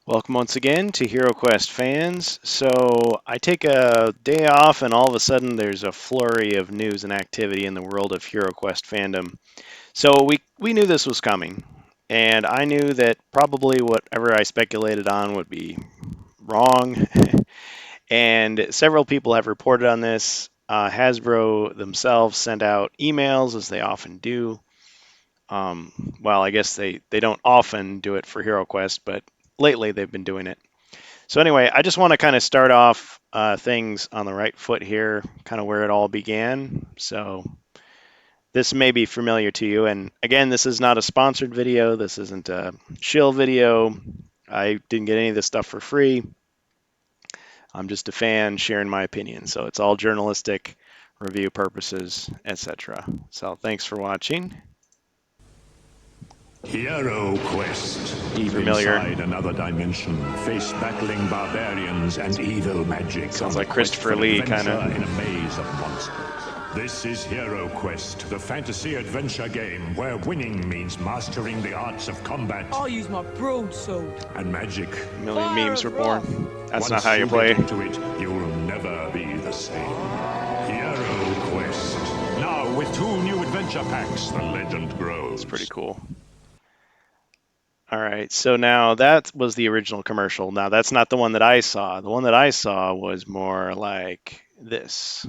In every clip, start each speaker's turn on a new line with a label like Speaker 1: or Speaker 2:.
Speaker 1: Welcome once again to HeroQuest fans. So I take a day off and all of a sudden there's a flurry of news and activity in the world of HeroQuest fandom. So we knew this was coming, and I knew that probably whatever I speculated on would be wrong. And several people have reported on this. Hasbro themselves sent out emails, as they often do. Well, I guess they don't often do it for HeroQuest, but lately they've been doing it. So anyway, I just want to kind of start off things on the right foot here, kind of where it all began. So this may be familiar to you. And again, this is not a sponsored video. This isn't a shill video. I didn't get any of this stuff for free. I'm just a fan sharing my opinion. So it's all journalistic, review purposes, etc. So thanks for watching.
Speaker 2: HeroQuest.
Speaker 1: Be familiar.
Speaker 2: Inside another dimension, face battling barbarians and evil magic.
Speaker 1: Sounds like Christopher Lee, kind of.
Speaker 2: In a maze of monsters. This is HeroQuest, the fantasy adventure game where winning means mastering the arts of combat.
Speaker 3: I'll use my broadsword.
Speaker 2: And magic.
Speaker 1: A million memes were born. That's
Speaker 2: Once
Speaker 1: not how you play.
Speaker 2: get into it, you'll never be the same. HeroQuest. Now with 2 new adventure packs, the legend grows.
Speaker 1: It's pretty cool. All right, so now that was the original commercial. Now that's not the one that I saw. The one that I saw was more like this.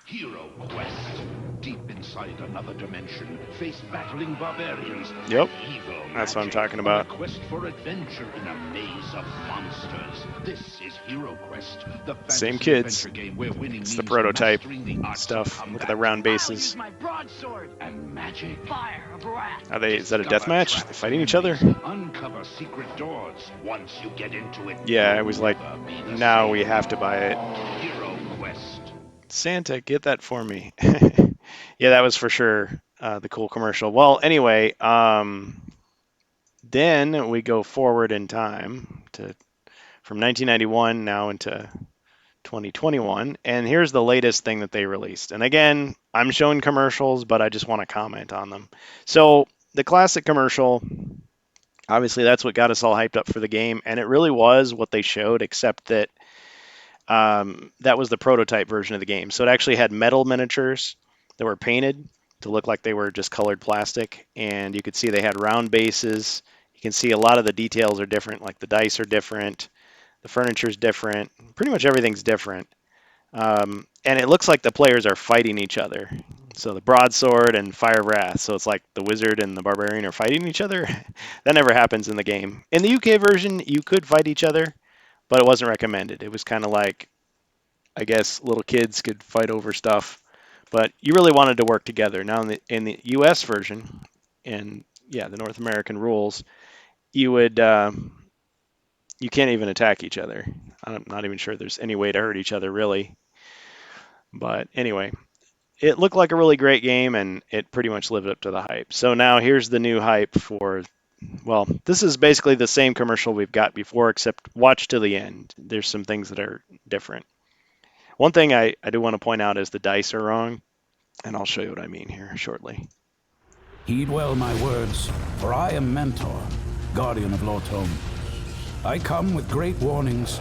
Speaker 4: HeroQuest. Deep inside another dimension, face battling barbarians.
Speaker 1: Yep,
Speaker 4: and evil
Speaker 1: that's what I'm
Speaker 4: magic
Speaker 1: talking
Speaker 4: on
Speaker 1: about.
Speaker 4: a quest for adventure in a maze of monsters. This is HeroQuest, the
Speaker 1: Same
Speaker 4: fantasy
Speaker 1: kids.
Speaker 4: adventure game where winning
Speaker 1: It's the
Speaker 4: means
Speaker 1: prototype
Speaker 4: mastering the arts of
Speaker 1: stuff. Look
Speaker 4: combat
Speaker 1: at the round
Speaker 3: I'll
Speaker 1: bases.
Speaker 3: use my broadsword.
Speaker 4: and magic.
Speaker 3: Fire of wrath.
Speaker 1: Are they? Is that a death
Speaker 4: Discover
Speaker 1: match?
Speaker 4: traps
Speaker 1: They're fighting
Speaker 4: and
Speaker 1: each other?
Speaker 4: enemies. Uncover secret doors. Once you get into it,
Speaker 1: Yeah, I
Speaker 4: you'll
Speaker 1: was like,
Speaker 4: never be the
Speaker 1: now
Speaker 4: same.
Speaker 1: we have to buy it.
Speaker 4: HeroQuest.
Speaker 1: Santa, get that for me. Yeah, that was for sure the cool commercial. Well, anyway, then we go forward in time to from 1991 now into 2021, and here's the latest thing that they released. And again, I'm showing commercials, but I just want to comment on them. So the classic commercial, obviously that's what got us all hyped up for the game, and it really was what they showed, except that that was the prototype version of the game. So it actually had metal miniatures that were painted to look like they were just colored plastic, and you could see they had round bases. You can see a lot of the details are different, like the dice are different, the furniture's different, pretty much everything's different. And it looks like the players are fighting each other. So the broadsword and fire of wrath. So it's like the wizard and the barbarian are fighting each other. That never happens in the game. In the UK version, you could fight each other, but it wasn't recommended. It was kind of like, I guess, little kids could fight over stuff, but you really wanted to work together. Now in the US version, and yeah, the North American rules, you would you can't even attack each other. I'm not even sure there's any way to hurt each other really. But anyway, it looked like a really great game, and it pretty much lived up to the hype. So now here's the new hype for, well, this is basically the same commercial we've got before, except watch to the end. There's some things that are different. One thing I do want to point out is the dice are wrong, and I'll show you what I mean here shortly.
Speaker 5: Heed well my words, for I am Mentor, guardian of Lortome. I come with great warnings.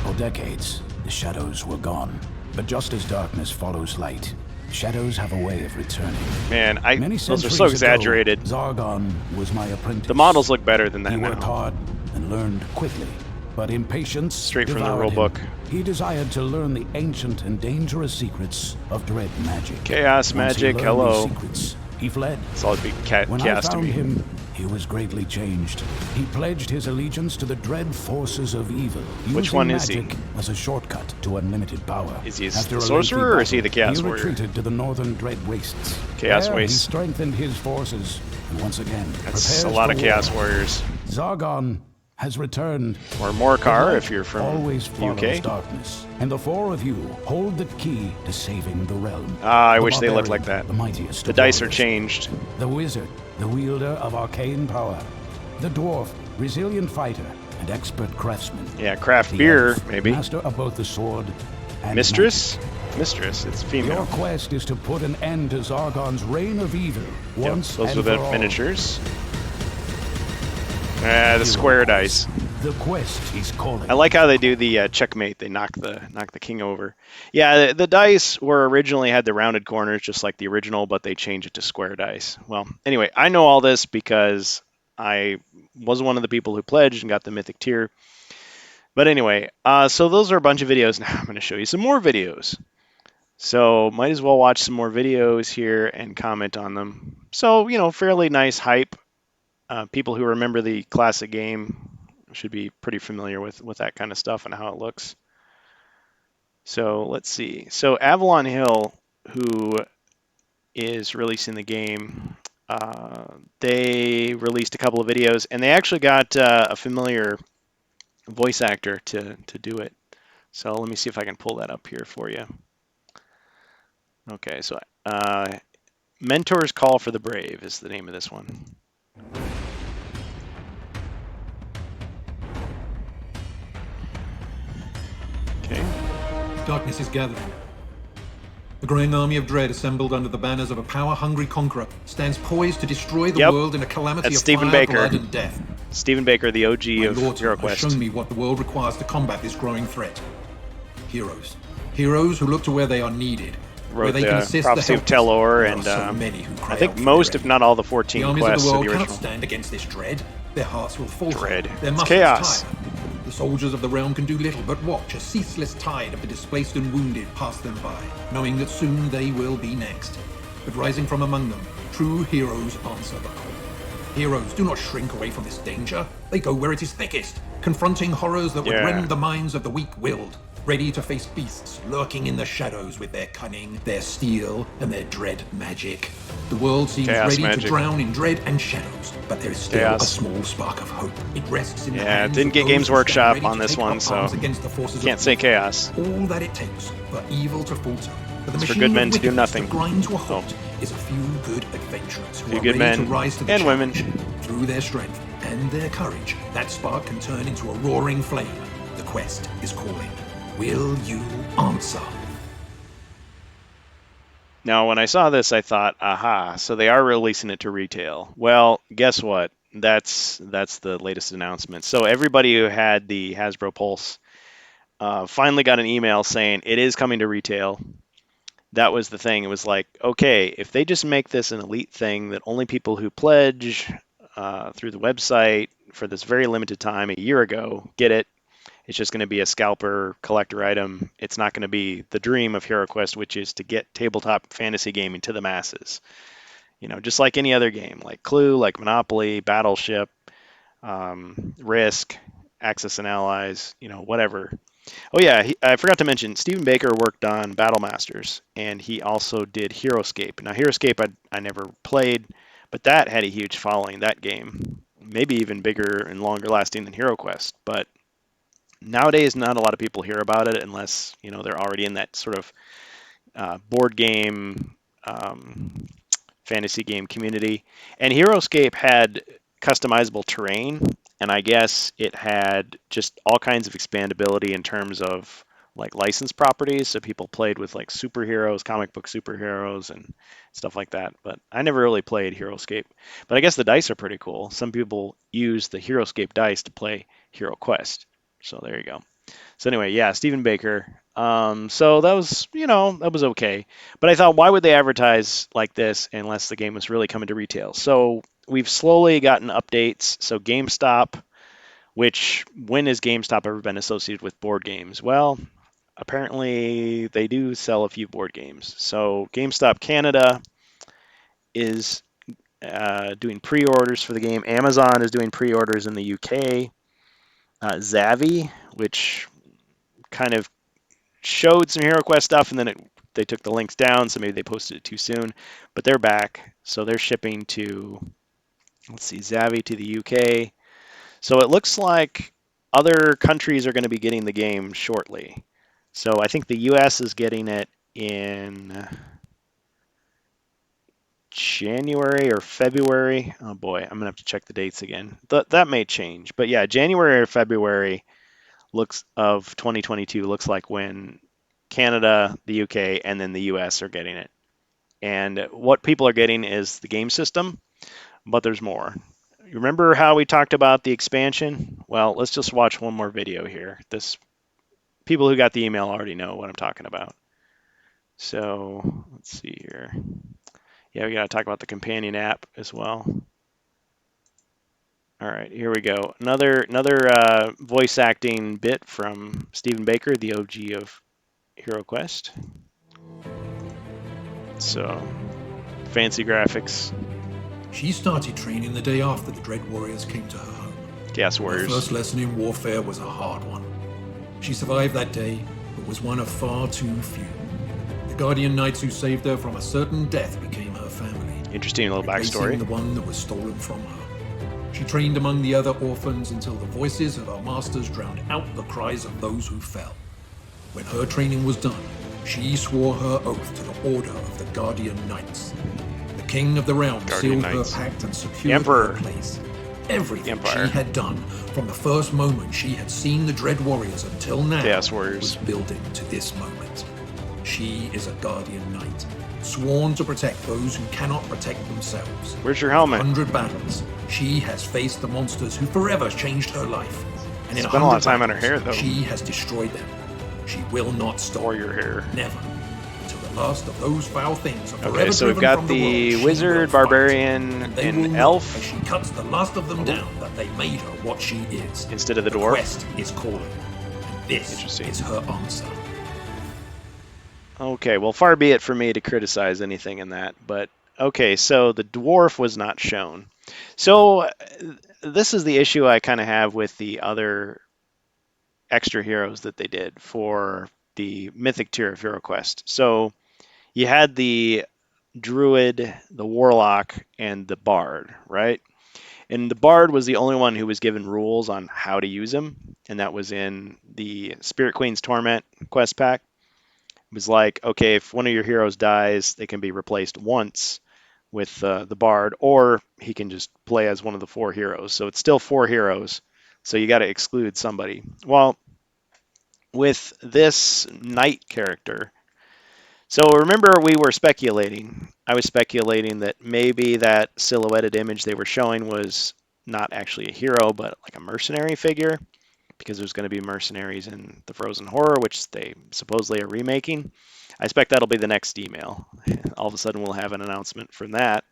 Speaker 5: For decades, the shadows were gone. But just as darkness follows light, shadows have a way of returning.
Speaker 1: Man,
Speaker 5: Many
Speaker 1: those are so
Speaker 5: centuries
Speaker 1: exaggerated.
Speaker 5: ago, Zargon was my apprentice.
Speaker 1: The models look better than that
Speaker 5: He
Speaker 1: now.
Speaker 5: worked hard and learned quickly, but impatience
Speaker 1: Straight from the
Speaker 5: devoured
Speaker 1: rule
Speaker 5: him.
Speaker 1: book.
Speaker 5: He desired to learn the ancient and dangerous secrets of dread magic.
Speaker 1: Chaos
Speaker 5: Once he
Speaker 1: magic,
Speaker 5: learned
Speaker 1: hello.
Speaker 5: these secrets, he fled.
Speaker 1: It's always been
Speaker 5: When I
Speaker 1: chaos to
Speaker 5: found
Speaker 1: me.
Speaker 5: him, he was greatly changed. He pledged his allegiance to the dread forces of evil,
Speaker 1: Which
Speaker 5: using
Speaker 1: one is he?
Speaker 5: magic as a shortcut to unlimited power.
Speaker 1: Is he
Speaker 5: After
Speaker 1: the
Speaker 5: a
Speaker 1: sorcerer,
Speaker 5: lengthy
Speaker 1: or is he the
Speaker 5: battle,
Speaker 1: chaos
Speaker 5: he
Speaker 1: warrior?
Speaker 5: retreated to the northern dread wastes.
Speaker 1: Chaos
Speaker 5: There,
Speaker 1: wastes.
Speaker 5: He strengthened his forces, and once again
Speaker 1: That's a
Speaker 5: prepares
Speaker 1: lot
Speaker 5: for
Speaker 1: of chaos
Speaker 5: war.
Speaker 1: warriors.
Speaker 5: Zargon has returned.
Speaker 1: Or Morcar,
Speaker 5: The
Speaker 1: if you're from
Speaker 5: always
Speaker 1: the
Speaker 5: follows
Speaker 1: UK.
Speaker 5: darkness, and the 4 of you hold the key to saving the realm.
Speaker 1: I
Speaker 5: The
Speaker 1: wish they looked
Speaker 5: barbarian,
Speaker 1: like that.
Speaker 5: The mightiest
Speaker 1: The
Speaker 5: of
Speaker 1: dice are
Speaker 5: warriors.
Speaker 1: changed.
Speaker 5: The wizard, the wielder of arcane power. The dwarf, resilient fighter and expert craftsman.
Speaker 1: Yeah, craft
Speaker 5: The
Speaker 1: beer,
Speaker 5: elf,
Speaker 1: maybe.
Speaker 5: master of both the sword and
Speaker 1: Mistress? Mistress, it's
Speaker 5: magic. Your
Speaker 1: female.
Speaker 5: quest is to put an end to Zargon's reign of evil
Speaker 1: Yep,
Speaker 5: once
Speaker 1: those
Speaker 5: and
Speaker 1: are the
Speaker 5: for all.
Speaker 1: miniatures. The square dice.
Speaker 5: The quest is calling.
Speaker 1: I like how they do the checkmate. They knock the king over. Yeah, the dice were originally had the rounded corners just like the original, but they changed it to square dice. Well, anyway, I know all this because I was one of the people who pledged and got the Mythic tier. But anyway, so those are a bunch of videos. Now I'm going to show you some more videos. So might as well watch some more videos here and comment on them. So, fairly nice hype. People who remember the classic game should be pretty familiar with that kind of stuff and how it looks. So let's see. So Avalon Hill, who is releasing the game, they released a couple of videos, and they actually got a familiar voice actor to do it. So let me see if I can pull that up here for you. Okay, so Mentor's Call for the Brave is the name of this one. Okay.
Speaker 6: Darkness is gathering. The growing army of dread, assembled under the banners of a power-hungry conqueror, stands poised to destroy the world in a calamity
Speaker 1: That's
Speaker 6: of
Speaker 1: Stephen
Speaker 6: fire,
Speaker 1: Baker.
Speaker 6: blood, and death.
Speaker 1: Stephen Baker, the OG
Speaker 6: My
Speaker 1: of
Speaker 6: lord has
Speaker 1: HeroQuest.
Speaker 6: shown me what the world requires to combat this growing threat. Heroes. Heroes who look to where they are needed. Where
Speaker 1: Wrote
Speaker 6: they can
Speaker 1: the
Speaker 6: assist
Speaker 1: Prophecy
Speaker 6: the
Speaker 1: of
Speaker 6: helpless.
Speaker 1: Telor,
Speaker 6: There are
Speaker 1: and
Speaker 6: so many who cry
Speaker 1: I think
Speaker 6: out for
Speaker 1: most,
Speaker 6: their
Speaker 1: if not all, the 14
Speaker 6: The armies of
Speaker 1: quests
Speaker 6: the
Speaker 1: of
Speaker 6: world
Speaker 1: the
Speaker 6: cannot
Speaker 1: original.
Speaker 6: stand against this dread. Their hearts will falter.
Speaker 1: Dread.
Speaker 6: Their
Speaker 1: It's
Speaker 6: muscles
Speaker 1: chaos.
Speaker 6: tire. The soldiers of the realm can do little but watch a ceaseless tide of the displaced and wounded pass them by, knowing that soon they will be next. But rising from among them, true heroes answer the call. Heroes do not shrink away from this danger. They go where it is thickest, confronting horrors that would rend the minds of the weak-willed, ready to face beasts lurking in the shadows with their cunning, their steel, and their dread magic. The world seems
Speaker 1: Chaos
Speaker 6: ready
Speaker 1: magic.
Speaker 6: to drown in dread and shadows, but there is still
Speaker 1: Chaos.
Speaker 6: a small spark of hope. It rests in the
Speaker 1: Yeah,
Speaker 6: hands
Speaker 1: didn't
Speaker 6: of
Speaker 1: get
Speaker 6: those
Speaker 1: Games
Speaker 6: who stand
Speaker 1: Workshop
Speaker 6: ready
Speaker 1: on
Speaker 6: to
Speaker 1: this
Speaker 6: take
Speaker 1: one,
Speaker 6: up
Speaker 1: so
Speaker 6: arms against the forces
Speaker 1: can't
Speaker 6: of
Speaker 1: say
Speaker 6: evil.
Speaker 1: chaos.
Speaker 6: All that it takes for evil to falter, for the
Speaker 1: It's for
Speaker 6: machine
Speaker 1: good men
Speaker 6: of
Speaker 1: to do
Speaker 6: wickedness
Speaker 1: nothing.
Speaker 6: to grind to a halt, is a few good adventurers who
Speaker 1: Few
Speaker 6: are
Speaker 1: good
Speaker 6: ready to
Speaker 1: men
Speaker 6: rise to the
Speaker 1: and women.
Speaker 6: challenge. Through their strength and their courage, that spark can turn into a roaring flame. The quest is calling. Will you answer?
Speaker 1: Now, when I saw this, I thought, aha, so they are releasing it to retail. Well, guess what? That's the latest announcement. So everybody who had the Hasbro Pulse finally got an email saying it is coming to retail. That was the thing. It was like, okay, if they just make this an elite thing that only people who pledge through the website for this very limited time a year ago get it. It's just going to be a scalper collector item. It's not going to be the dream of HeroQuest, which is to get tabletop fantasy gaming to the masses. Just like any other game, like Clue, like Monopoly, Battleship, Risk, Axis and Allies, whatever. Oh yeah, I forgot to mention Stephen Baker worked on Battle Masters, and he also did HeroScape. Now HeroScape I never played, but that had a huge following. That game, maybe even bigger and longer lasting than HeroQuest, but nowadays not a lot of people hear about it unless they're already in that sort of board game fantasy game community. And HeroScape had customizable terrain, and I guess it had just all kinds of expandability in terms of like licensed properties. So people played with like superheroes, comic book superheroes, and stuff like that. But I never really played HeroScape. But I guess the dice are pretty cool. Some people use the HeroScape dice to play HeroQuest. So there you go. So anyway, yeah, Stephen Baker. So that was, that was okay. But I thought, why would they advertise like this unless the game was really coming to retail? So we've slowly gotten updates. So GameStop, which when has GameStop ever been associated with board games? Well, apparently they do sell a few board games. So GameStop Canada is doing pre-orders for the game. Amazon is doing pre-orders in the UK. Zavvi, which kind of showed some HeroQuest stuff, and then they took the links down, so maybe they posted it too soon. But they're back, so they're shipping to, let's see, Zavvi to the UK. So it looks like other countries are going to be getting the game shortly. So I think the US is getting it in January or February. Oh boy, I'm going to have to check the dates again. That may change. But yeah, January or February looks of 2022 looks like when Canada, the UK, and then the US are getting it. And what people are getting is the game system, but there's more. You remember how we talked about the expansion? Well, let's just watch one more video here. This people who got the email already know what I'm talking about. So let's see here. Yeah, we got to talk about the companion app as well. All right, here we go. Another voice acting bit from Stephen Baker, the OG of HeroQuest. So fancy graphics.
Speaker 6: She started training the day after the Dread Warriors came to her home.
Speaker 1: Gas
Speaker 6: Her
Speaker 1: Warriors.
Speaker 6: first lesson in warfare was a hard one. She survived that day, but was one of far too few. The Guardian Knights who saved her from a certain death became her family.
Speaker 1: Interesting little
Speaker 6: replacing
Speaker 1: backstory.
Speaker 6: the one that was stolen from her. She trained among the other orphans until the voices of her masters drowned out the cries of those who fell. When her training was done, she swore her oath to the Order of the Guardian Knights. The King of the Realm sealed her pact and secured her place. Everything she had done from the first moment she had seen the Dread Warriors until now was building to this moment. She is a Guardian Knight, sworn to protect those who cannot protect themselves.
Speaker 1: Where's your helmet?
Speaker 6: 100 battles, she has faced the monsters who forever changed her life. And in
Speaker 1: spent a lot of time on her hair, though.
Speaker 6: She has destroyed them. She will not stop.
Speaker 1: Or your hair.
Speaker 6: Never. Until the last of those foul things are forever
Speaker 1: Okay, so we've got the wizard, barbarian, and elf.
Speaker 6: As she cuts the last of them down, that they made her what she is.
Speaker 1: Instead of the dwarf.
Speaker 6: The quest is calling. And this is her answer.
Speaker 1: Okay, well, far be it for me to criticize anything in that, but okay, so the dwarf was not shown. So this is the issue I kind of have with the other extra heroes that they did for the Mythic tier of HeroQuest. So you had the druid, the warlock, and the bard, right? And the bard was the only one who was given rules on how to use him, and that was in the Spirit Queen's Torment quest pack. It was like, okay, if one of your heroes dies, they can be replaced once with the bard, or he can just play as one of the 4 heroes. So it's still 4 heroes, so you got to exclude somebody. Well, with this knight character, so remember we were speculating. I was speculating that maybe that silhouetted image they were showing was not actually a hero, but like a mercenary figure, because there's going to be mercenaries in the Frozen Horror, which they supposedly are remaking. I expect that'll be the next email. All of a sudden we'll have an announcement from that.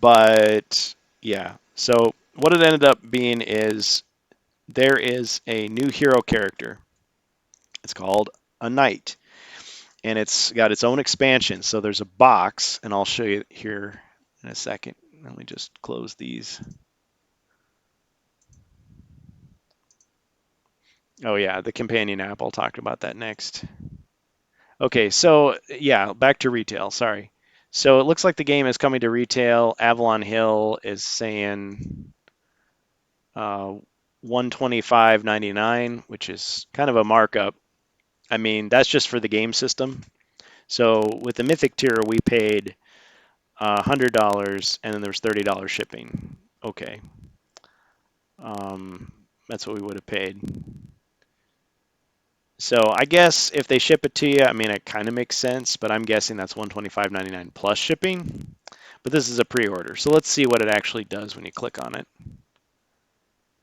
Speaker 1: But yeah, so what it ended up being is there is a new hero character. It's called a knight, and it's got its own expansion. So there's a box, and I'll show you here in a second. Let me just close these. Oh yeah, the companion app. I'll talk about that next. Okay, so yeah, back to retail. Sorry. So it looks like the game is coming to retail. Avalon Hill is saying $125.99, which is kind of a markup. I mean, that's just for the game system. So with the Mythic tier, we paid $100, and then there's $30 shipping. Okay, that's what we would have paid. So I guess if they ship it to you, I mean, it kind of makes sense, but I'm guessing that's $125.99 plus shipping. But this is a pre-order, so let's see what it actually does when you click on it.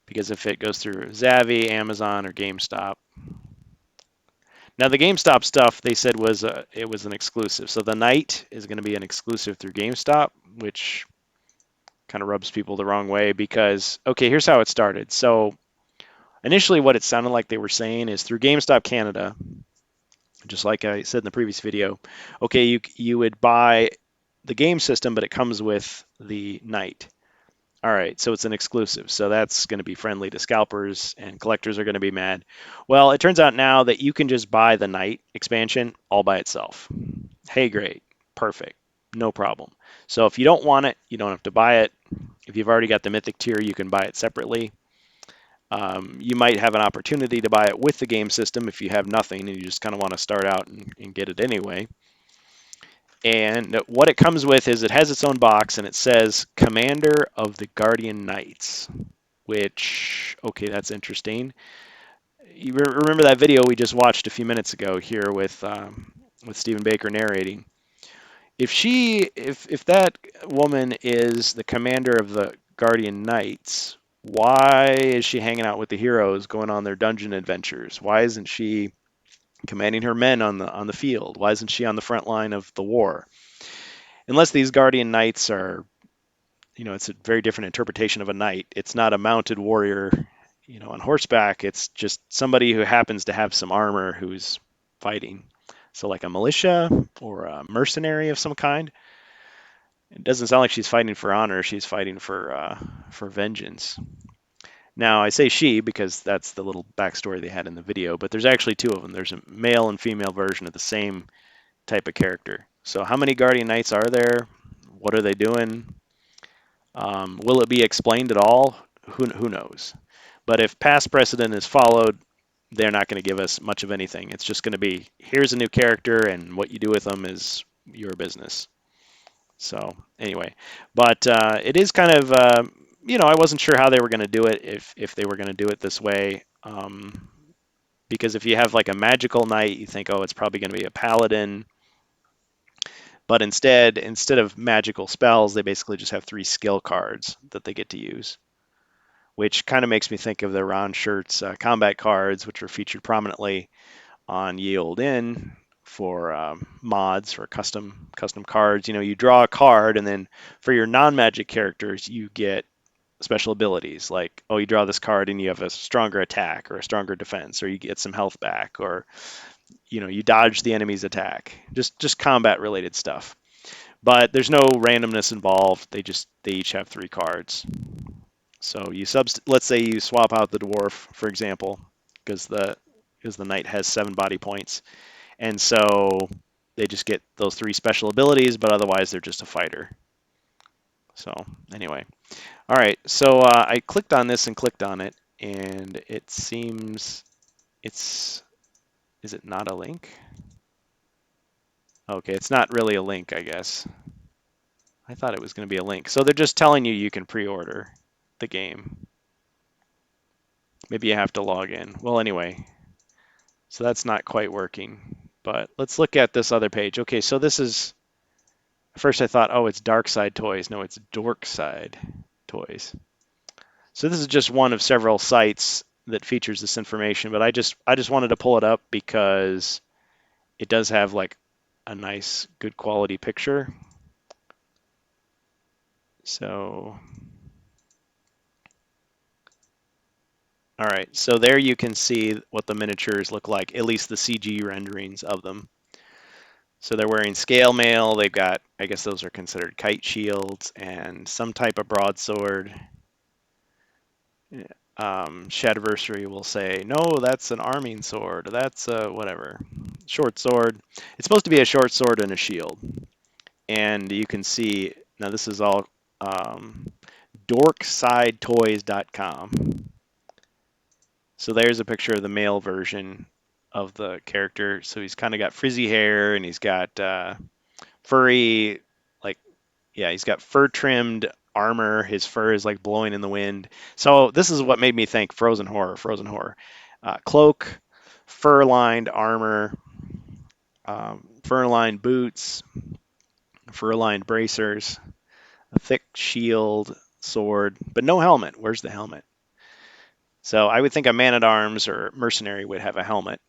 Speaker 1: Because if it goes through Zavvi, Amazon, or GameStop. Now the GameStop stuff they said was it was an exclusive. So the Knight is going to be an exclusive through GameStop, which kind of rubs people the wrong way because, okay, here's how it started. So initially what it sounded like they were saying is through GameStop Canada, just like I said in the previous video, okay, you would buy the game system, but it comes with the Knight. All right, so it's an exclusive. So that's going to be friendly to scalpers, and collectors are going to be mad. Well, it turns out now that you can just buy the Knight expansion all by itself. Hey, great. Perfect. No problem. So if you don't want it, you don't have to buy it. If you've already got the Mythic tier, you can buy it separately. You might have an opportunity to buy it with the game system if you have nothing and you just kind of want to start out and get it anyway. And what it comes with is it has its own box, and it says Commander of the Guardian Knights, which, okay, that's interesting. You remember that video we just watched a few minutes ago here with Stephen Baker narrating. if that woman is the commander of the Guardian Knights, why is she hanging out with the heroes going on their dungeon adventures? Why isn't she commanding her men on the field? Why isn't she on the front line of the war? Unless these Guardian Knights are, it's a very different interpretation of a knight. It's not a mounted warrior, on horseback. It's just somebody who happens to have some armor who's fighting. So like a militia or a mercenary of some kind. It doesn't sound like she's fighting for honor. She's fighting for vengeance. Now I say she because that's the little backstory they had in the video, but there's actually two of them. There's a male and female version of the same type of character. So how many Guardian Knights are there? What are they doing? Will it be explained at all? Who knows? But if past precedent is followed, they're not going to give us much of anything. It's just going to be here's a new character, and what you do with them is your business. So anyway, but it is kind of I wasn't sure how they were going to do it if they were going to do it this way. Because if you have like a magical knight, you think, oh, it's probably going to be a paladin. But instead of magical spells, they basically just have 3 skill cards that they get to use, which kind of makes me think of the Round Shirts combat cards, which are featured prominently on Ye Olde Inn for mods for custom cards. You draw a card, and then for your non-magic characters, you get special abilities like, oh, you draw this card and you have a stronger attack or a stronger defense, or you get some health back, or you dodge the enemy's attack. Just combat related stuff. But there's no randomness involved. They each have 3 cards. So let's say you swap out the dwarf, for example, because the knight has 7 body points, and so they just get those 3 special abilities, but otherwise they're just a fighter. So anyway, all right. So I clicked on this and clicked on it, and it seems is it not a link? Okay, it's not really a link, I guess. I thought it was going to be a link. So they're just telling you can pre-order the game. Maybe you have to log in. Well, anyway, so that's not quite working. But let's look at this other page. Okay, so this is, at first I thought, oh, it's Dark Side Toys. No, it's Dork Side Toys. So this is just one of several sites that features this information, but I just wanted to pull it up because it does have like a nice, good quality picture. So, all right, so there you can see what the miniatures look like, at least the CG renderings of them. So they're wearing scale mail. They've got, I guess those are considered kite shields and some type of broadsword. Shadversary will say, no, that's an arming sword. That's whatever. Short sword. It's supposed to be a short sword and a shield. And you can see, now this is all dorksidetoys.com. So there's a picture of the male version of the character. So he's kind of got frizzy hair, and he's got furry, like, yeah, he's got fur trimmed armor. His fur is like blowing in the wind. So this is what made me think Frozen Horror. Cloak, fur lined armor, fur lined boots, fur lined bracers, a thick shield, sword, but no helmet. Where's the helmet? So I would think a man at arms or mercenary would have a helmet.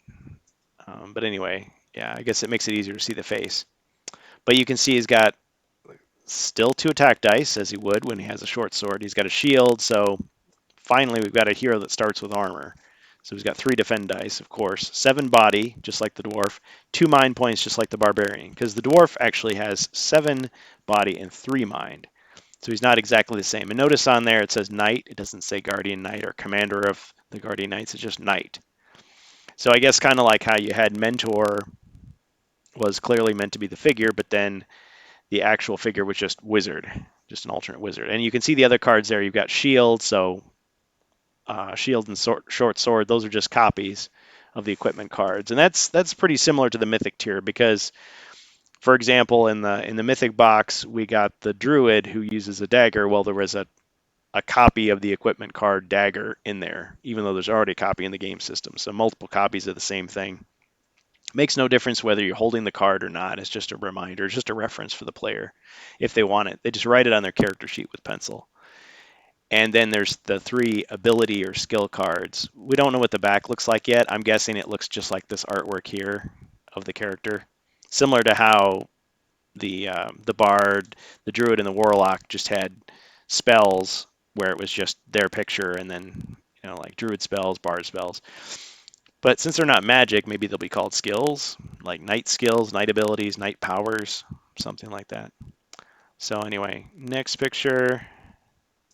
Speaker 1: But anyway, yeah, I guess it makes it easier to see the face. But you can see he's got still 2 attack dice, as he would when he has a short sword. He's got a shield, so finally we've got a hero that starts with armor. So he's got 3 defend dice, of course, 7 body, just like the dwarf, 2 mind points, just like the barbarian, because the dwarf actually has 7 body and 3 mind. So he's not exactly the same. And notice on there it says knight. It doesn't say guardian knight or commander of the guardian knights. It's just knight. So I guess kind of like how you had mentor was clearly meant to be the figure, but then the actual figure was just wizard, just an alternate wizard. And you can see the other cards there. You've got shield, so shield and short sword. Those are just copies of the equipment cards, and that's pretty similar to the Mythic tier because, for example, in the Mythic box, we got the druid who uses a dagger. Well, there was a copy of the equipment card dagger in there, even though there's already a copy in the game system. So multiple copies of the same thing. Makes no difference whether you're holding the card or not. It's just a reminder, it's just a reference for the player if they want it. They just write it on their character sheet with pencil. And then there's the 3 ability or skill cards. We don't know what the back looks like yet. I'm guessing it looks just like this artwork here of the character, similar to how the bard, the druid, and the warlock just had spells where it was just their picture and then like druid spells, bard spells. But since they're not magic, maybe they'll be called skills, like night skills, night abilities, night powers, something like that. So anyway, next picture.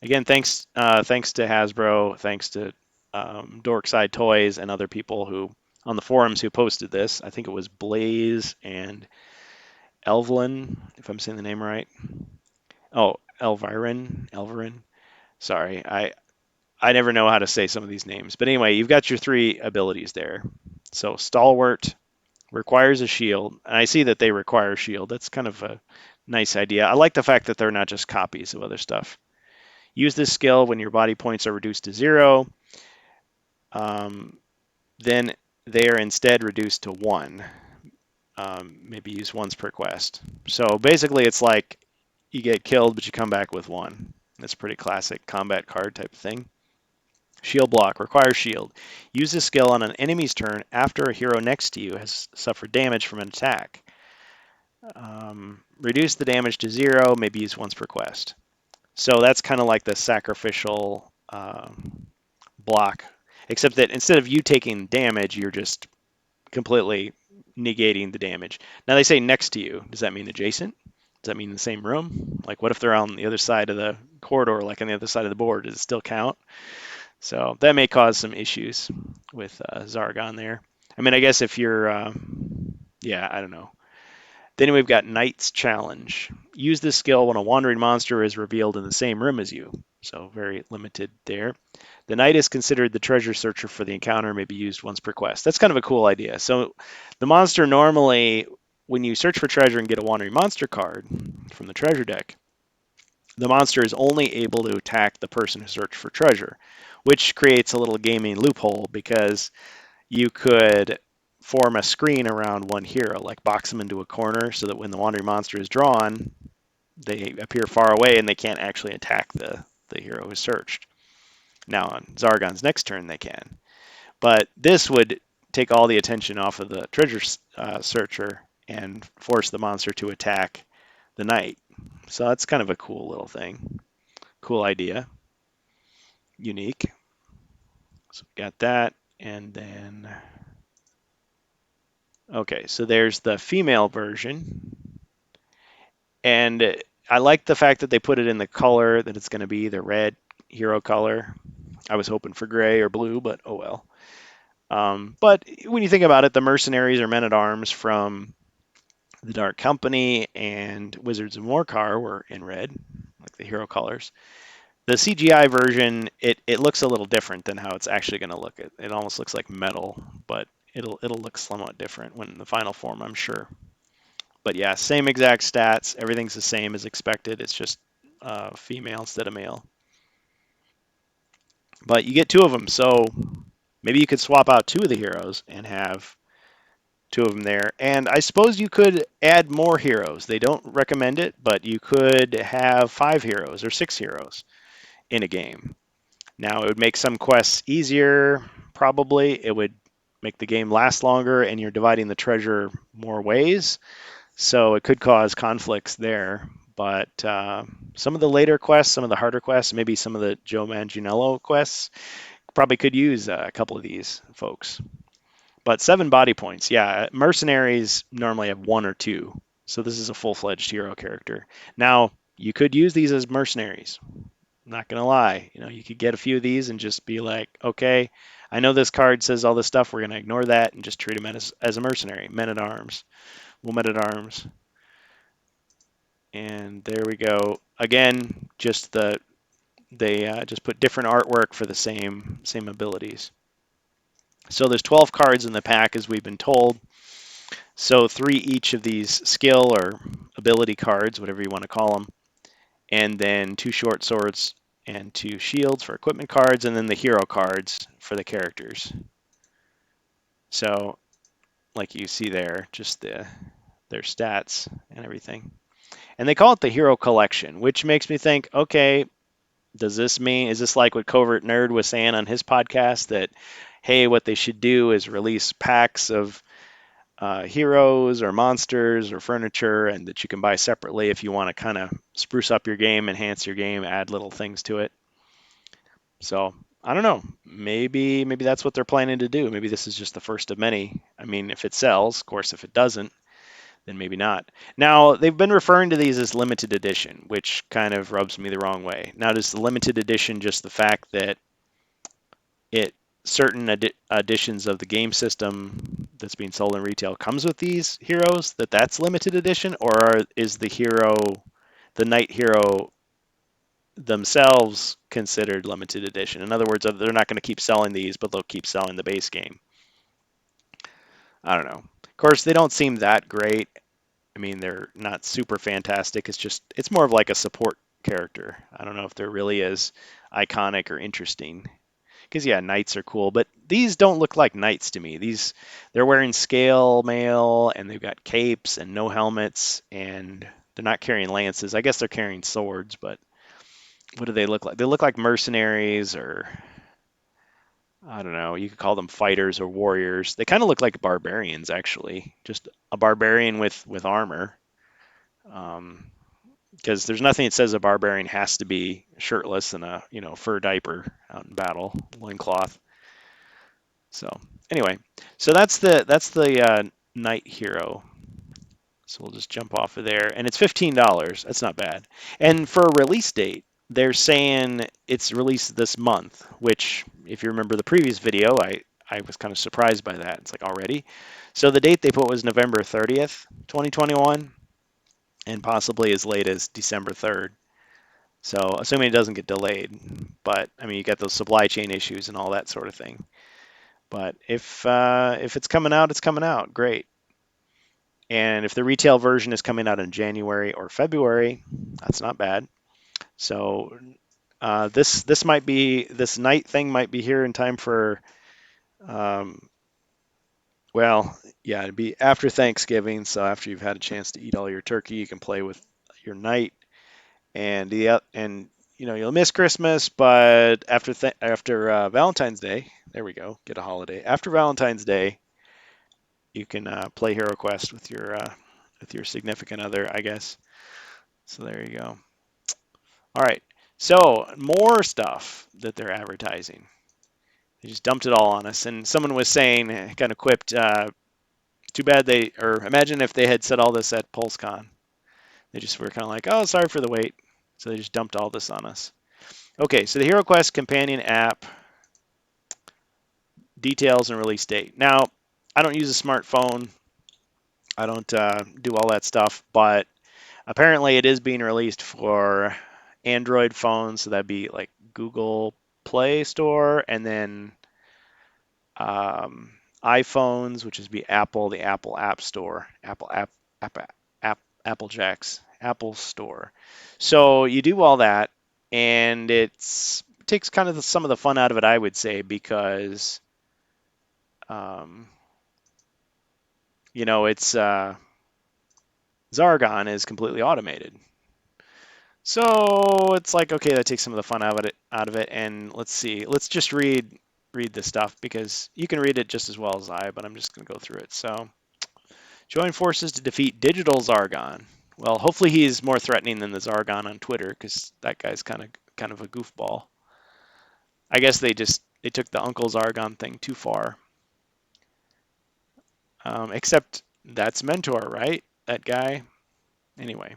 Speaker 1: Again, thanks to Hasbro, thanks to Dorkside Toys and other people who on the forums who posted this. I think it was Blaze and Elvlin, if I'm saying the name right. Oh, Elverin. Sorry, I never know how to say some of these names. But anyway, you've got your 3 abilities there. So Stalwart requires a shield, and I see that they require a shield. That's kind of a nice idea. I like the fact that they're not just copies of other stuff. Use this skill when your body points are reduced to 0. Then they are instead reduced to 1. Maybe use once per quest. So basically, it's like you get killed, but you come back with 1. That's pretty classic combat card type of thing. Shield block requires shield. Use this skill on an enemy's turn after a hero next to you has suffered damage from an attack. Reduce the damage to 0. Maybe use once per quest. So that's kind of like the sacrificial block, except that instead of you taking damage, you're just completely negating the damage. Now they say next to you. Does that mean adjacent? Does that mean in the same room? Like what if they're on the other side of the corridor, like on the other side of the board? Does it still count? So that may cause some issues with Zargon there. I mean, I guess if you're, yeah, I don't know. Then we've got Knight's Challenge. Use this skill when a wandering monster is revealed in the same room as you. So very limited there. The Knight is considered the treasure searcher for the encounter, may be used once per quest. That's kind of a cool idea. So the monster normally, when you search for treasure and get a wandering monster card from the treasure deck, the monster is only able to attack the person who searched for treasure, which creates a little gaming loophole because you could form a screen around one hero, like box them into a corner so that when the wandering monster is drawn, they appear far away and they can't actually attack the hero who searched. Now on Zargon's next turn they can. But this would take all the attention off of the treasure searcher and force the monster to attack the knight. So that's kind of a cool little thing. Cool idea. Unique. So we got that. And then, okay, so there's the female version. And I like the fact that they put it in the color that it's going to be the red hero color. I was hoping for gray or blue, but oh well. But when you think about it, the mercenaries are men-at-arms from the Dark Company, and Wizards of Morcar were in red, like the hero colors. The CGI version, it looks a little different than how it's actually going to look. It almost looks like metal, but it'll look somewhat different when in the final form, I'm sure. But yeah, same exact stats. Everything's the same as expected. It's just female instead of male. But you get 2 of them, so maybe you could swap out 2 of the heroes and have 2 of them there. And I suppose you could add more heroes. They don't recommend it, but you could have 5 heroes or 6 heroes in a game. Now, it would make some quests easier, probably. It would make the game last longer, and you're dividing the treasure more ways. So it could cause conflicts there. But some of the later quests, some of the harder quests, maybe some of the Joe Manganiello quests, probably could use a couple of these folks. But 7 body points, yeah. Mercenaries normally have 1 or 2. So this is a full-fledged hero character. Now, you could use these as mercenaries. Not gonna lie, you could get a few of these and just be like, okay, I know this card says all this stuff. We're gonna ignore that and just treat him as a mercenary, men-at-arms. Well, men-at-arms. And there we go. Again, just they just put different artwork for the same abilities. So there's 12 cards in the pack, as we've been told. So 3 each of these skill or ability cards, whatever you want to call them, and then 2 short swords and 2 shields for equipment cards, and then the hero cards for the characters. So like you see there, just their stats and everything. And they call it the Hero Collection, which makes me think, okay, does this mean, is this like what Covert Nerd was saying on his podcast that, hey, what they should do is release packs of heroes or monsters or furniture, and that you can buy separately if you want to kind of spruce up your game, enhance your game, add little things to it. So I don't know. Maybe that's what they're planning to do. Maybe this is just the first of many. I mean, if it sells, of course. If it doesn't, then maybe not. Now they've been referring to these as limited edition, which kind of rubs me the wrong way. Now, does the limited edition just the fact that it certain editions of the game system that's being sold in retail comes with these heroes, that's limited edition, or is the Knight Hero themselves considered limited edition? In other words, they're not going to keep selling these, but they'll keep selling the base game. I don't know. Of course, they don't seem that great. I mean, they're not super fantastic. It's more of like a support character. I don't know if they're really as iconic or interesting. Because yeah, knights are cool, but these don't look like knights to me. They're wearing scale mail and they've got capes and no helmets and they're not carrying lances. I guess they're carrying swords, but what do they look like? They look like mercenaries, or I don't know. You could call them fighters or warriors. They kind of look like barbarians, actually. Just a barbarian with armor. Um, because there's nothing that says a barbarian has to be shirtless and a fur diaper out in battle, loincloth. So anyway, so that's the Knight Hero. So we'll just jump off of there, and it's $15. That's not bad. And for a release date, they're saying it's released this month, which, if you remember the previous video, I was kind of surprised by that. It's like already. So the date they put was November 30th, 2021, and possibly as late as December 3rd. So assuming it doesn't get delayed, but I mean you got those supply chain issues and all that sort of thing. But if it's coming out, it's coming out. Great. And if the retail version is coming out in January or February, that's not bad. So this night thing might be here in time for um, well, yeah, it'd be after Thanksgiving. So after you've had a chance to eat all your turkey, you can play with your knight, and you'll miss Christmas, but after Valentine's Day, there we go, get a holiday. After Valentine's Day, you can play HeroQuest with your significant other, I guess. So there you go. All right. So more stuff that they're advertising. They just dumped it all on us, and someone was saying, kind of quipped, "Too bad or imagine if they had said all this at PulseCon." They just were kind of like, "Oh, sorry for the wait." So they just dumped all this on us. Okay, so the HeroQuest companion app details and release date. Now, I don't use a smartphone. I don't do all that stuff, but apparently it is being released for Android phones, so that'd be like Google Play Store, and then iPhones, which is be Apple, the Apple App Store, App, Apple Jacks, Apple Store. So you do all that, and it takes kind of some of the fun out of it, I would say, because um, it's Zargon is completely automated. So it's like, okay, that takes some of the fun out of it. And let's see, let's just read this stuff because you can read it just as well as I, but I'm just going to go through it. So join forces to defeat digital Zargon. Well, hopefully he's more threatening than the Zargon on Twitter, because that guy's kind of a goofball. I guess they took the Uncle Zargon thing too far. Except that's Mentor, right? That guy. Anyway.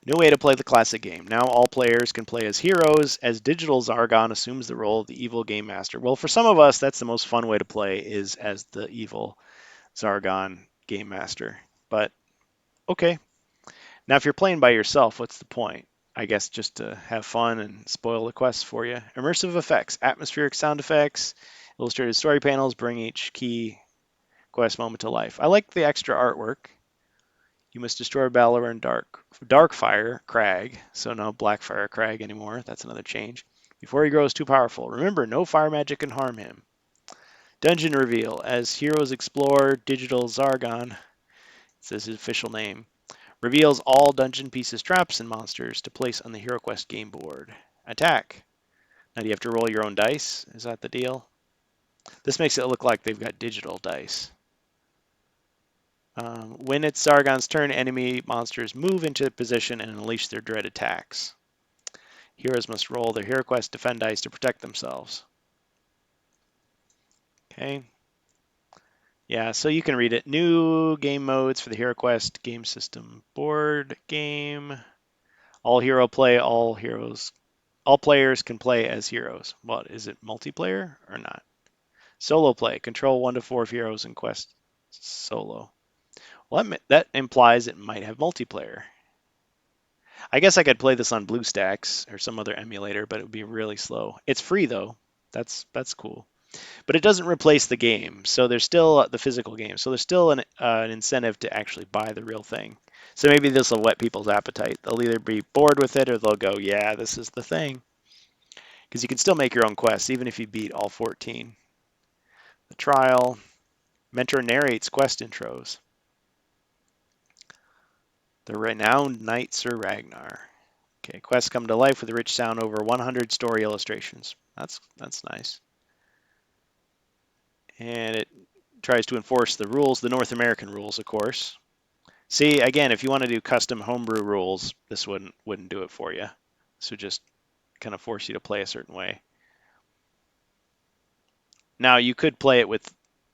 Speaker 1: New way to play the classic game. Now all players can play as heroes, as digital Zargon assumes the role of the evil game master. Well, for some of us, that's the most fun way to play, is as the evil Zargon game master. But okay. Now, if you're playing by yourself, what's the point? I guess just to have fun and spoil the quests for you. Immersive effects, atmospheric sound effects, illustrated story panels bring each key quest moment to life. I like the extra artwork. You must destroy Balor Darkfire Crag, so no Blackfire Crag anymore. That's another change. Before he grows too powerful. Remember, no fire magic can harm him. Dungeon reveal. As heroes explore digital Zargon, it says his official name, reveals all dungeon pieces, traps, and monsters to place on the HeroQuest game board. Attack. Now do you have to roll your own dice? Is that the deal? This makes it look like they've got digital dice. When it's Zargon's turn, enemy monsters move into position and unleash their dread attacks. Heroes must roll their HeroQuest defend dice to protect themselves. Okay. Yeah, so you can read it. New game modes for the HeroQuest game system. Board game. All hero play, all players can play as heroes. What, is it multiplayer or not? Solo play. Control 1 to 4 heroes in Quest solo. Well, that implies it might have multiplayer. I guess I could play this on BlueStacks or some other emulator, but it would be really slow. It's free though. That's cool. But it doesn't replace the game, so there's still the physical game. So there's still an incentive to actually buy the real thing. So maybe this will whet people's appetite. They'll either be bored with it or they'll go, yeah, this is the thing. Because you can still make your own quests, even if you beat all 14. The trial. Mentor narrates quest intros. The renowned knight Sir Ragnar. Okay, quests come to life with a rich sound, over 100 story illustrations. That's nice. And it tries to enforce the rules, the North American rules, of course. See, again, if you want to do custom homebrew rules, this wouldn't do it for you. This would just kind of force you to play a certain way. Now, you could play it with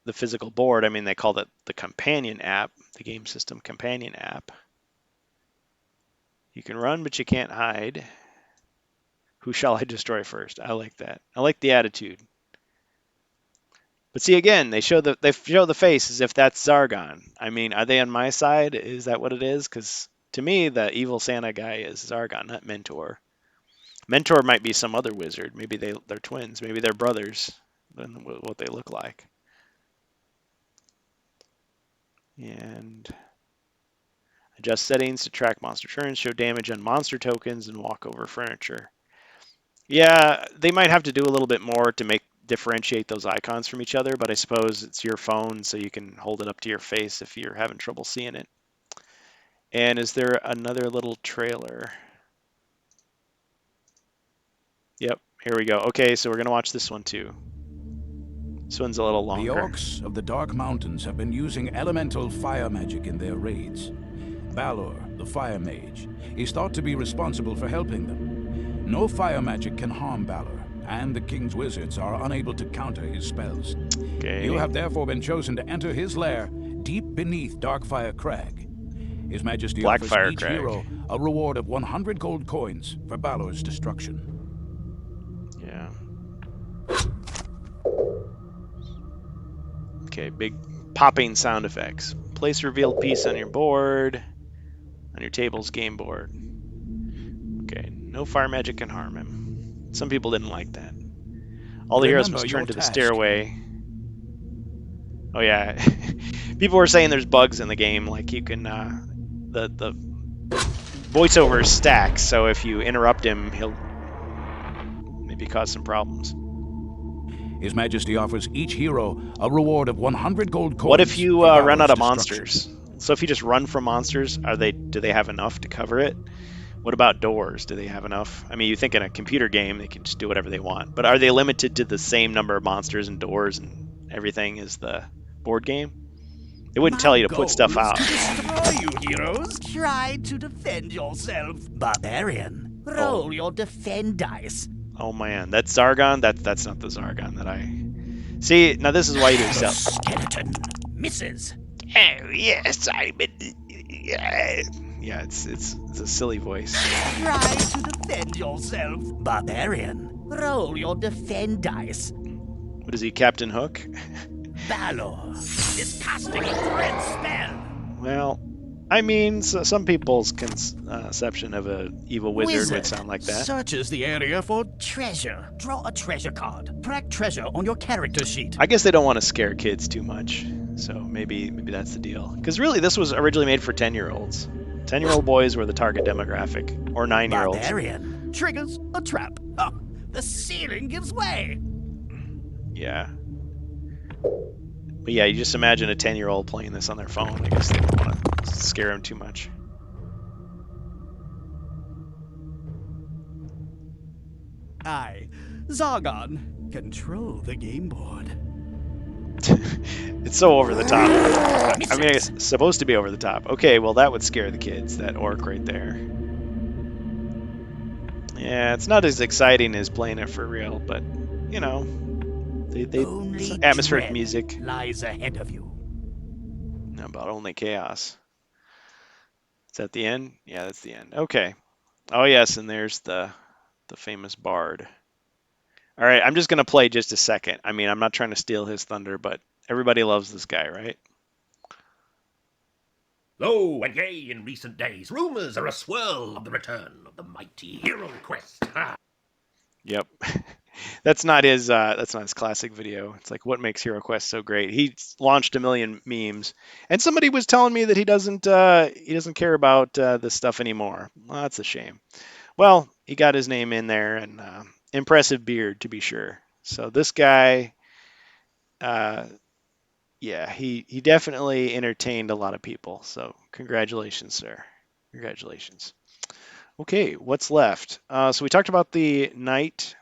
Speaker 1: the physical board. I mean, they call it the companion app, the game system companion app. You can run, but you can't hide. Who shall I destroy first? I like that. I like the attitude. But see, again, they show the face as if that's Zargon. I mean, are they on my side? Is that what it is? Because to me, the evil Santa guy is Zargon, not Mentor. Mentor might be some other wizard. Maybe they're twins. Maybe they're brothers. Than what they look like. And adjust settings to track monster turns, show damage on monster tokens, and walk over furniture. Yeah, they might have to do a little bit more to differentiate those icons from each other, but I suppose it's your phone, so you can hold it up to your face if you're having trouble seeing it. And is there another little trailer? Yep, here we go. Okay, so we're going to watch this one too. This one's a little longer.
Speaker 5: The orcs of the Dark Mountains have been using elemental fire magic in their raids. Balor, the fire mage, is thought to be responsible for helping them. No fire magic can harm Balor, and the king's wizards are unable to counter his spells.
Speaker 1: Okay.
Speaker 5: You have therefore been chosen to enter his lair deep beneath Darkfire Crag. His Majesty offers each hero a reward of 100 gold coins for Balor's destruction.
Speaker 1: Yeah. Okay, big popping sound effects. Place revealed piece on your board, on your table's game board. Okay, no fire magic can harm him. Some people didn't like that. All the heroes must turn to the stairway. Oh yeah, people were saying there's bugs in the game, like you can, the voiceover stacks, so if you interrupt him, he'll maybe cause some problems.
Speaker 5: His Majesty offers each hero a reward of 100 gold coins.
Speaker 1: What if you run out of monsters? So if you just run from monsters, do they have enough to cover it? What about doors? Do they have enough? I mean, you think in a computer game they can just do whatever they want, but are they limited to the same number of monsters and doors and everything as the board game? They wouldn't tell you to put stuff out.
Speaker 7: Destroy you, heroes. Try to defend yourself. Barbarian, roll your defend dice.
Speaker 1: Oh man, that's Zargon? That's not the Zargon that I... See, now this is why you do stealth.
Speaker 7: Skeleton misses.
Speaker 1: Oh yes, yeah, it's a silly voice.
Speaker 7: Try to defend yourself. Barbarian, roll your defend dice.
Speaker 1: What is he, Captain Hook?
Speaker 7: Balor is casting a dread spell.
Speaker 1: Well, I mean, some people's conception of an evil wizard would sound like that.
Speaker 7: Searches the area for treasure. Draw a treasure card. Track treasure on your character sheet.
Speaker 1: I guess they don't want to scare kids too much, so maybe that's the deal. Because really, this was originally made for 10-year-olds. 10-year-old boys were the target demographic, or 9-year-olds.
Speaker 7: Barbarian triggers a trap. Oh, the ceiling gives way.
Speaker 1: Yeah. But yeah, you just imagine a 10-year-old playing this on their phone. I guess they don't want to scare them too much.
Speaker 7: I, Zargon, control the game board.
Speaker 1: It's so over the top. I mean, it's supposed to be over the top. Okay, well, that would scare the kids, that orc right there. Yeah, it's not as exciting as playing it for real, but, you know, it's
Speaker 7: Only
Speaker 1: atmospheric
Speaker 7: dread
Speaker 1: music.
Speaker 7: lies ahead of you.
Speaker 1: How about only chaos? Is that the end? Yeah, that's the end. Okay. Oh, yes, and there's the famous bard. All right, I'm just going to play just a second. I mean, I'm not trying to steal his thunder, but everybody loves this guy, right?
Speaker 8: Lo and yea, in recent days, rumors are a swirl of the return of the mighty HeroQuest.
Speaker 1: Yep. That's not his classic video. It's like what makes HeroQuest so great. He launched a million memes, and somebody was telling me that he doesn't care about this stuff anymore. Well, that's a shame. Well, he got his name in there, and impressive beard to be sure. So this guy, uh, yeah, he definitely entertained a lot of people. So congratulations, sir. Congratulations. Okay, what's left? So we talked about the knight.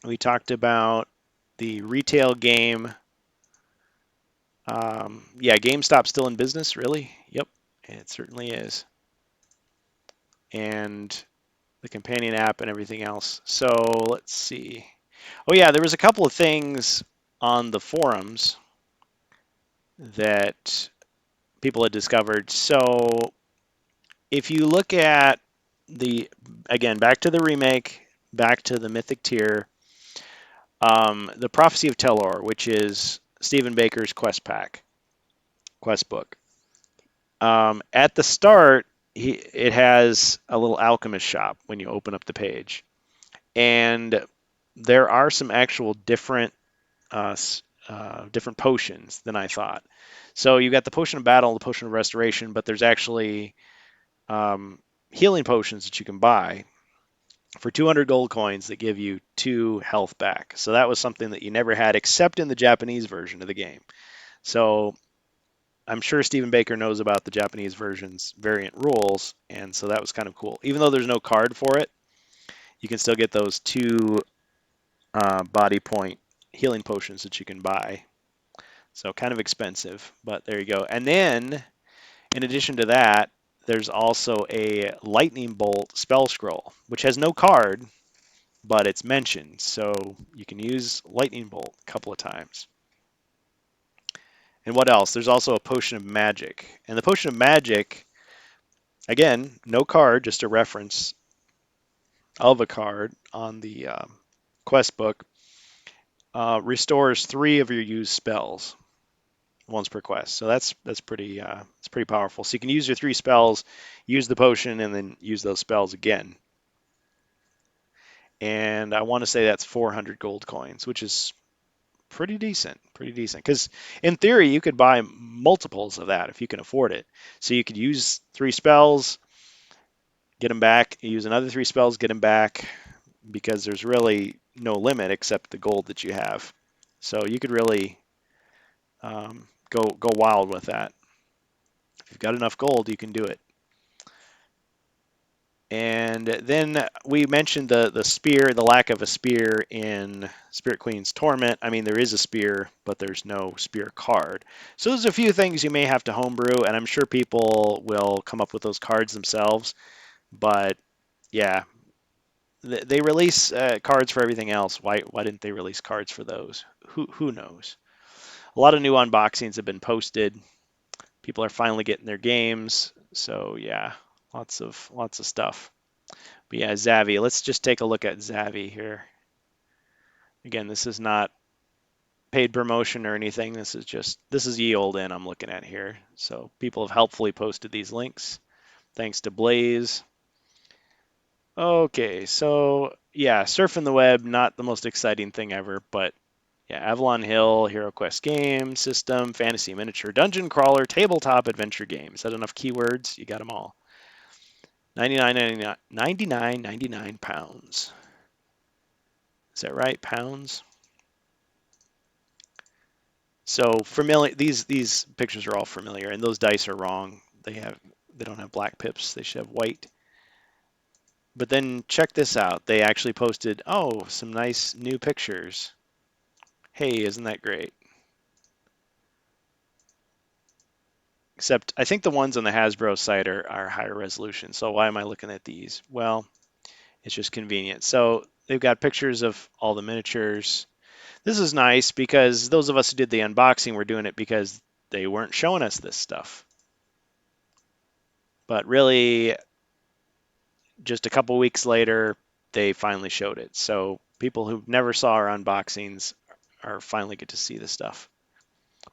Speaker 1: We talked about the retail game. Yeah, GameStop's still in business, really? Yep, it certainly is. And the companion app and everything else. So let's see. Oh yeah, there was a couple of things on the forums that people had discovered. So if you look at again, back to the remake, back to the Mythic tier, the Prophecy of Telor, which is Stephen Baker's quest book. At the start, it has a little alchemist shop when you open up the page, and there are some actual uh, different potions than I thought. So you got the potion of battle, the potion of restoration, but there's actually um, healing potions that you can buy for 200 gold coins that give you 2 health back. So that was something that you never had except in the Japanese version of the game. So I'm sure Stephen Baker knows about the Japanese version's variant rules, and so that was kind of cool. Even though there's no card for it, you can still get those 2 body point healing potions that you can buy. So kind of expensive, but there you go. And then, in addition to that, there's also a lightning bolt spell scroll, which has no card, but it's mentioned. So you can use lightning bolt a couple of times. And what else? There's also a potion of magic. And the potion of magic, again, no card, just a reference of a card on the quest book, restores 3 of your used spells once per quest. So that's pretty powerful. So you can use your 3 spells, use the potion, and then use those spells again. And I want to say that's 400 gold coins, which is pretty decent. Pretty decent. Because in theory, you could buy multiples of that if you can afford it. So you could use 3 spells, get them back. You use another 3 spells, get them back. Because there's really no limit except the gold that you have. So you could really go wild with that. If you've got enough gold, you can do it. And then we mentioned the spear, the lack of a spear in Spirit Queen's Torment. I mean, there is a spear, but there's no spear card. So there's a few things you may have to homebrew, and I'm sure people will come up with those cards themselves. But yeah, they release cards for everything else. Why didn't they release cards for those? Who knows? A lot of new unboxings have been posted. People are finally getting their games. So yeah, lots of stuff. But yeah, Zavi. Let's just take a look at Zavi here. Again, this is not paid promotion or anything. This is ye old in I'm looking at here. So people have helpfully posted these links. Thanks to Blaze. Okay, so yeah, surfing the web, not the most exciting thing ever, but yeah, Avalon Hill, HeroQuest game, system, fantasy miniature, dungeon crawler, tabletop adventure game. Is that enough keywords? You got them all. 99.99 pounds. Is that right? Pounds? So familiar. These pictures are all familiar, and those dice are wrong. They don't have black pips. They should have white. But then check this out. They actually posted, oh, some nice new pictures. Hey, isn't that great? Except I think the ones on the Hasbro site are higher resolution. So why am I looking at these? Well, it's just convenient. So they've got pictures of all the miniatures. This is nice because those of us who did the unboxing were doing it because they weren't showing us this stuff. But really, just a couple weeks later, they finally showed it. So people who never saw our unboxings are finally get to see the stuff.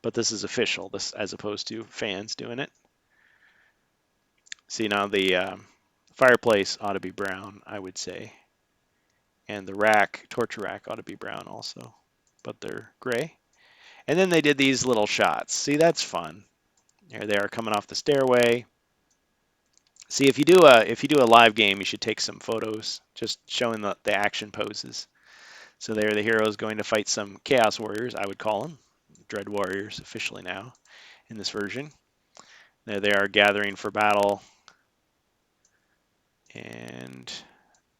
Speaker 1: But this is official, this as opposed to fans doing it. See, now the fireplace ought to be brown, I would say. And the torture rack ought to be brown also, but they're gray. And then they did these little shots. See, that's fun. There they are coming off the stairway. See, if you do a live game, you should take some photos, just showing the action poses. So there are the heroes going to fight some Chaos Warriors, I would call them. Dread Warriors officially now in this version. There they are gathering for battle. And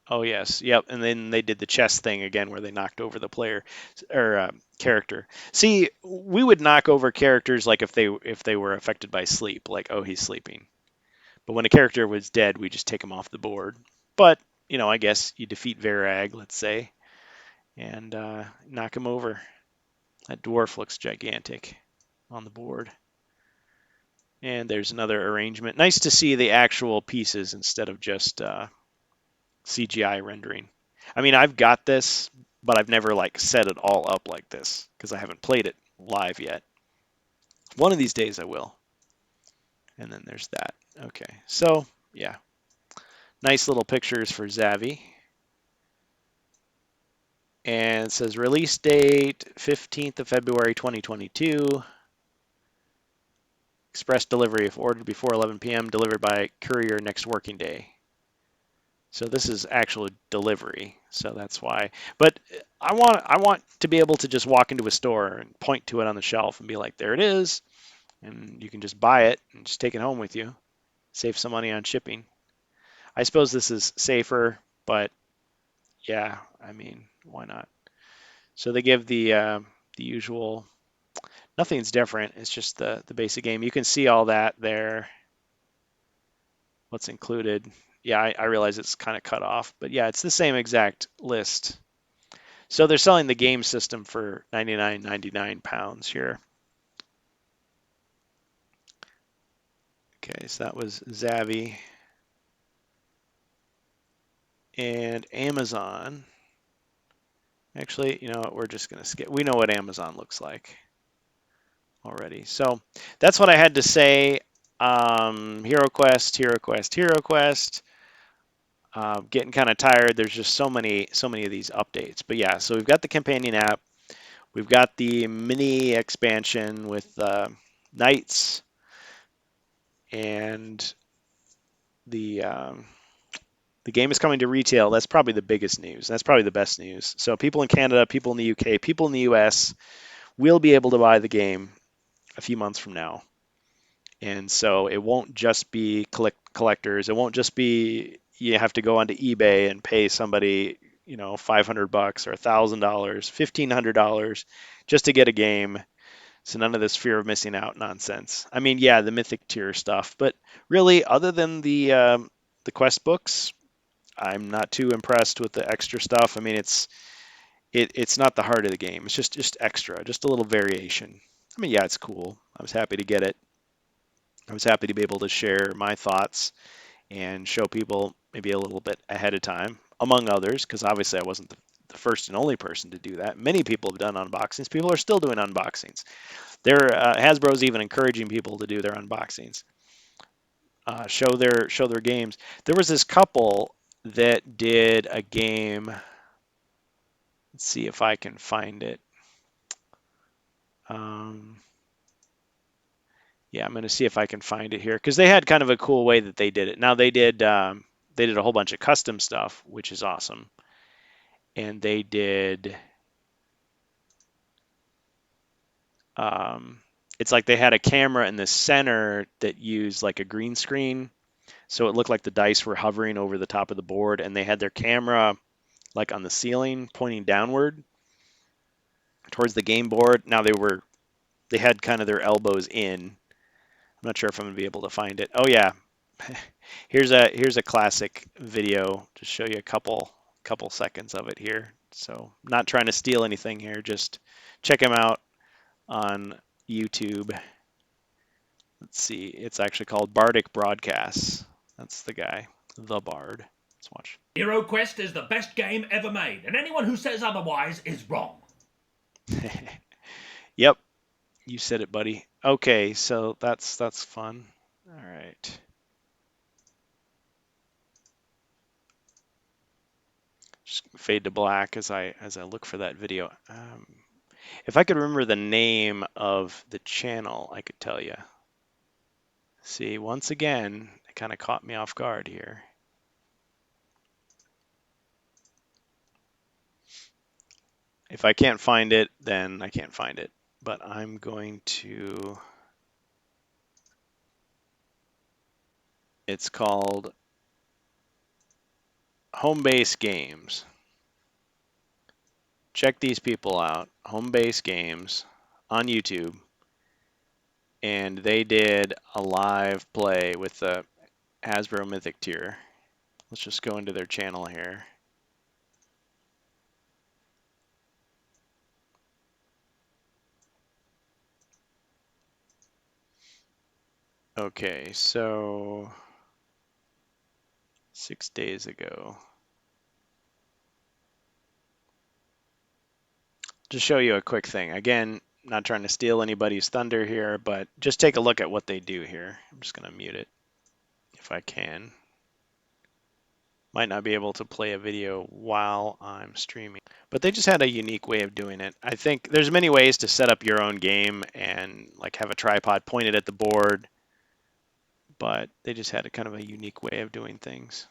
Speaker 1: oh yes, yep. And then they did the chess thing again, where they knocked over the player or character. See, we would knock over characters like if they were affected by sleep, like oh he's sleeping. But when a character was dead, we just take him off the board. But I guess you defeat Varag, let's say, and knock him over. That dwarf looks gigantic on the board. And there's another arrangement. Nice to see the actual pieces instead of just CGI rendering. I mean, I've got this, but I've never like set it all up like this because I haven't played it live yet. One of these days I will. And then there's that. Okay, so yeah, nice little pictures for Zavi. And it says release date 15th of February 2022. Express delivery if ordered before 11 p.m. Delivered by courier next working day. So this is actual delivery, so that's why. But I want to be able to just walk into a store and point to it on the shelf and be like, there it is, and you can just buy it and just take it home with you. Save some money on shipping. I suppose this is safer, but yeah, I mean, why not? So they give the usual. Nothing's different. It's just the basic game. You can see all that there. What's included? Yeah, I realize it's kind of cut off, but yeah, it's the same exact list. So they're selling the game system for £99.99 here. Okay, so that was Zavi. And Amazon. Actually, you know what? We're just going to skip. We know what Amazon looks like already. So that's what I had to say. HeroQuest, HeroQuest, HeroQuest. Getting kind of tired. There's just so many of these updates. But yeah, so we've got the companion app. We've got the mini expansion with knights and the game is coming to retail. That's probably the biggest news. That's probably the best news. So people in Canada, people in the UK, people in the US will be able to buy the game a few months from now. And so it won't just be collectors. It won't just be you have to go onto eBay and pay somebody, $500 or $1,000, $1,500 just to get a game. So none of this fear of missing out nonsense. I mean, yeah, the Mythic tier stuff, but really, other than the quest books, I'm not too impressed with the extra stuff. I mean, it's not the heart of the game. It's just extra, just a little variation. I mean, yeah, it's cool. I was happy to get it. I was happy to be able to share my thoughts and show people maybe a little bit ahead of time, among others, because obviously I wasn't the first and only person to do that. Many people have done unboxings. People are still doing unboxings. Hasbro's even encouraging people to do their unboxings, show their games. There was this couple that did a game. Let's see if I can find it. Yeah, I'm going to see if I can find it here because they had kind of a cool way that they did it. Now they did a whole bunch of custom stuff, which is awesome, and they did um, it's like they had a camera in the center that used like a green screen, so it looked like the dice were hovering over the top of the board, and they had their camera like on the ceiling pointing downward towards the game board. Now they had kind of their elbows in. I'm not sure if I'm gonna be able to find it. Oh yeah, here's a classic video to show you a couple seconds of it here. So not trying to steal anything here, just check him out on YouTube. Let's see, it's actually called Bardic Broadcasts. That's the guy, the Bard. Let's watch.
Speaker 8: HeroQuest is the best game ever made, and anyone who says otherwise is wrong.
Speaker 1: Yep, you said it, buddy. Okay, so that's fun. All right. Just fade to black as I look for that video. If I could remember the name of the channel, I could tell you. See, once again, it kind of caught me off guard here. If I can't find it, then I can't find it. But I'm going to... It's called Home Base Games. Check these people out. Home Base Games on YouTube. And they did a live play with the Hasbro Mythic tier. Let's just go into their channel here. Okay, so 6 days ago. Just show you a quick thing. Again, not trying to steal anybody's thunder here, but just take a look at what they do here. I'm just going to mute it if I can. Might not be able to play a video while I'm streaming, but they just had a unique way of doing it. I think there's many ways to set up your own game and like have a tripod pointed at the board, but they just had a kind of a unique way of doing things.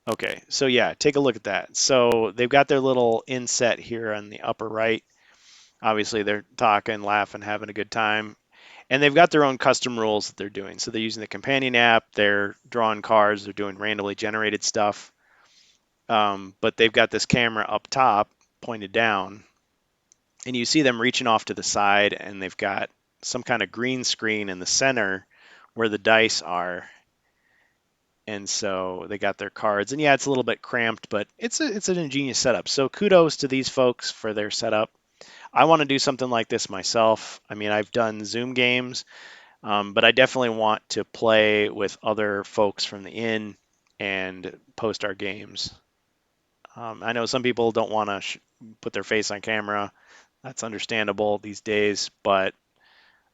Speaker 1: Okay, so yeah, take a look at that. So they've got their little inset here on the upper right. Obviously, they're talking, laughing, having a good time. And they've got their own custom rules that they're doing. So they're using the companion app, they're drawing cards, they're doing randomly generated stuff. But they've got this camera up top pointed down. And you see them reaching off to the side, and they've got some kind of green screen in the center where the dice are. And so they got their cards. And yeah, it's a little bit cramped, but it's an ingenious setup. So kudos to these folks for their setup. I want to do something like this myself. I mean, I've done Zoom games, but I definitely want to play with other folks from the inn and post our games. I know some people don't want to put their face on camera. That's understandable these days, but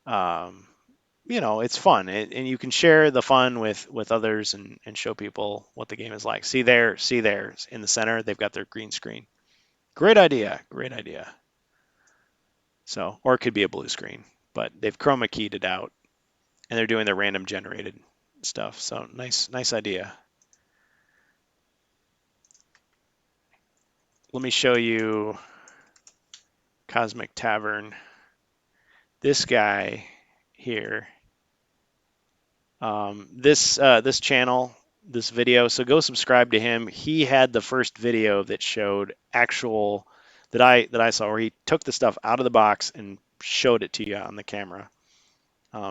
Speaker 1: um, you know, it's fun, and you can share the fun with others and show people what the game is like. See there in the center, they've got their green screen. Great idea, great idea. So, or it could be a blue screen, but they've chroma keyed it out, and they're doing their random generated stuff. So nice idea. Let me show you Cosmic Tavern. This guy here, this channel, this video. So go subscribe to him. He had the first video that showed actual that I saw where he took the stuff out of the box and showed it to you on the camera.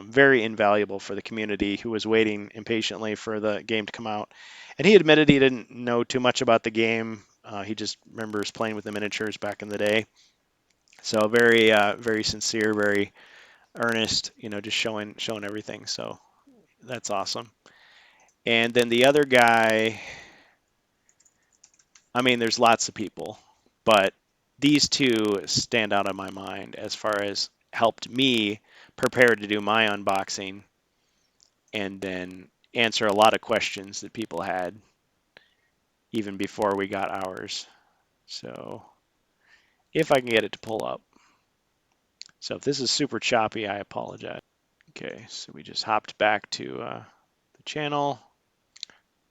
Speaker 1: Very invaluable for the community who was waiting impatiently for the game to come out. And he admitted he didn't know too much about the game. He just remembers playing with the miniatures back in the day. So very sincere, very earnest, you know, just showing everything. So that's awesome. And then the other guy, I mean, there's lots of people, but these two stand out in my mind as far as helped me prepare to do my unboxing and then answer a lot of questions that people had even before we got ours. So if I can get it to pull up. So if this is super choppy, I apologize. Okay, so we just hopped back to the channel.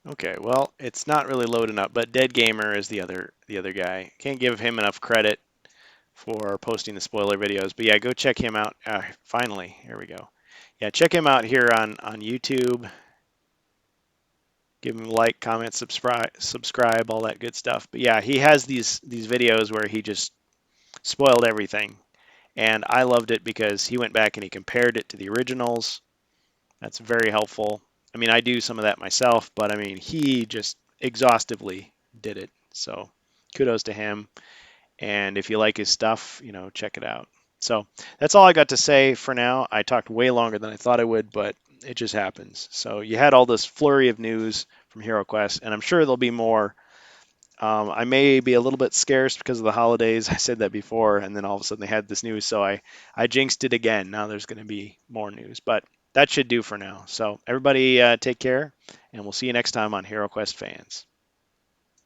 Speaker 1: Okay, well, it's not really loading up, but Dead Gamer is the other guy. Can't give him enough credit for posting the spoiler videos. But yeah, go check him out. Finally, here we go. Yeah, check him out here on YouTube. Give him a like, comment, subscribe, all that good stuff. But yeah, he has these videos where he just spoiled everything, and I loved it because he went back and he compared it to the originals. That's very helpful. I mean, I do some of that myself, but I mean, he just exhaustively did it. So kudos to him. And if you like his stuff, check it out. So that's all I got to say for now. I talked way longer than I thought I would, but it just happens. So you had all this flurry of news from HeroQuest, and I'm sure there'll be more. I may be a little bit scarce because of the holidays. I said that before, and then all of a sudden they had this news, so I jinxed it again. Now there's going to be more news, but that should do for now. So everybody take care, and we'll see you next time on HeroQuest Fans.